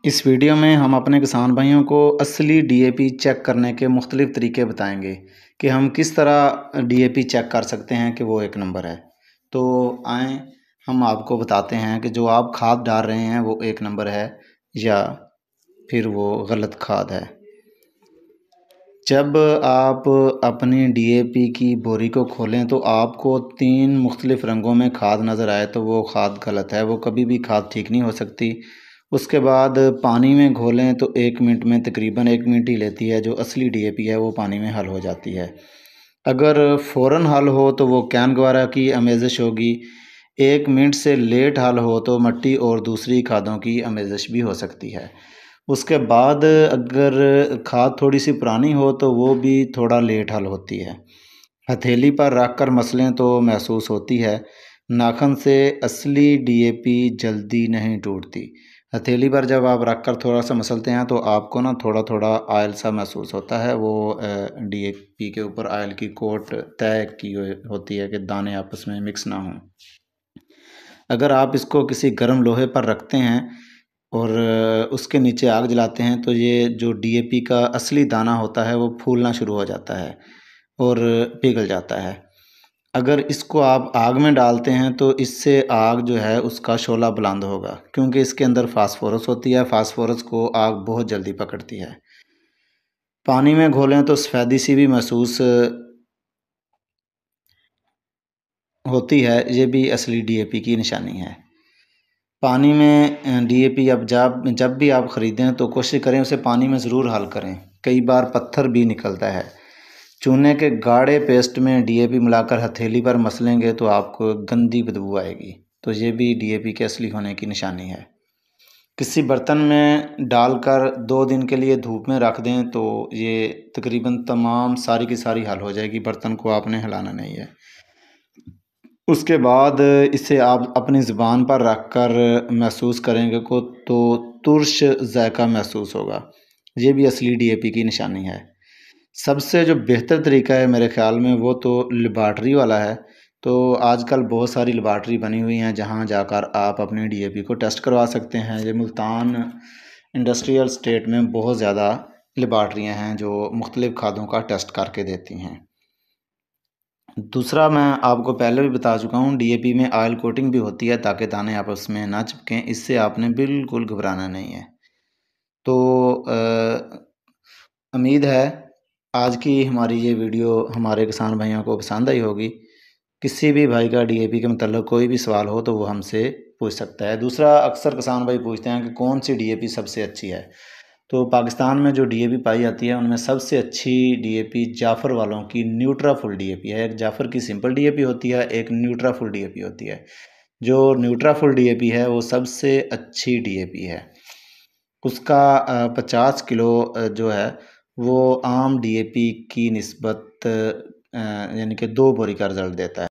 इस वीडियो में हम अपने किसान भाइयों को असली डीएपी चेक करने के मुख्तलिफ तरीके बताएंगे कि हम किस तरह डीएपी चेक कर सकते हैं कि वो एक नंबर है। तो आएँ हम आपको बताते हैं कि जो आप खाद डाल रहे हैं वो एक नंबर है या फिर वो गलत खाद है। जब आप अपनी डीएपी की बोरी को खोलें तो आपको 3 मुख्तलिफ रंगों में खाद नज़र आए तो वो खाद गलत है, वो कभी भी खाद ठीक नहीं हो सकती। उसके बाद पानी में घोलें तो 1 मिनट में तकरीबन 1 मिनट ही लेती है, जो असली डीएपी है वो पानी में हल हो जाती है। अगर फ़ौरन हल हो तो वो कैन गवारा की आमेज़श होगी, 1 मिनट से लेट हल हो तो मट्टी और दूसरी खादों की आमेज़श भी हो सकती है। उसके बाद अगर खाद थोड़ी सी पुरानी हो तो वो भी थोड़ा लेट हल होती है। हथेली पर रख कर मसलें तो महसूस होती है, नाखून से असली डीएपी जल्दी नहीं टूटती। हथेली पर जब आप रख कर थोड़ा सा मसलते हैं तो आपको ना थोड़ा थोड़ा ऑयल सा महसूस होता है, वो डीएपी के ऊपर ऑयल की कोट तय की होती है कि दाने आपस में मिक्स ना हों। अगर आप इसको किसी गर्म लोहे पर रखते हैं और उसके नीचे आग जलाते हैं तो ये जो डीएपी का असली दाना होता है वो फूलना शुरू हो जाता है और पिघल जाता है। अगर इसको आप आग में डालते हैं तो इससे आग जो है उसका शोला बुलंद होगा, क्योंकि इसके अंदर फास्फोरस होती है। फास्फोरस को आग बहुत जल्दी पकड़ती है। पानी में घोलें तो सफ़ेदी सी भी महसूस होती है, ये भी असली डीएपी की निशानी है। पानी में डीएपी अब जब भी आप ख़रीदें तो कोशिश करें उसे पानी में ज़रूर हल करें। कई बार पत्थर भी निकलता है। चूने के गाढ़े पेस्ट में डीएपी मिलाकर हथेली पर मसलेंगे तो आपको गंदी बदबू आएगी, तो ये भी डीएपी के असली होने की निशानी है। किसी बर्तन में डालकर 2 दिन के लिए धूप में रख दें तो ये तकरीबन तमाम सारी की सारी हल हो जाएगी, बर्तन को आपने हिलाना नहीं है। उसके बाद इसे आप अपनी ज़ुबान पर रख कर महसूस करेंगे को तो तुर्श जायका महसूस होगा। ये भी असली डीएपी की निशानी है। सबसे जो बेहतर तरीका है मेरे ख़्याल में वो तो लेबॉर्ट्री वाला है। तो आजकल बहुत सारी लेबॉर्ट्री बनी हुई हैं जहाँ जाकर आप अपनी डीएपी को टेस्ट करवा सकते हैं। ये मुल्तान इंडस्ट्रियल स्टेट में बहुत ज़्यादा लेबॉर्ट्रियाँ हैं जो मुख्तलिफ़ खादों का टेस्ट करके देती हैं। दूसरा, मैं आपको पहले भी बता चुका हूँ, डीएपी में ऑयल कोटिंग भी होती है ताकि दाने आपस में ना चिपकें। इससे आपने बिल्कुल घबराना नहीं है। तो उम्मीद है आज की हमारी ये वीडियो हमारे किसान भाइयों को पसंद आई होगी। किसी भी भाई का डीएपी के मतलब कोई भी सवाल हो तो वो हमसे पूछ सकता है। दूसरा, अक्सर किसान भाई पूछते हैं कि कौन सी डीएपी सबसे अच्छी है। तो पाकिस्तान में जो डीएपी पाई जाती है उनमें सबसे अच्छी डीएपी जाफ़र वालों की न्यूट्राफुल डीएपी है। एक जाफ़र की सिंपल डीएपी होती है, एक न्यूट्राफुल डीएपी होती है। जो न्यूट्राफुल डीएपी है वो सबसे अच्छी डीएपी है। उसका 50 किलो जो है वो आम डीएपी की निस्बत यानी कि 2 बोरी का रिज़ल्ट देता है।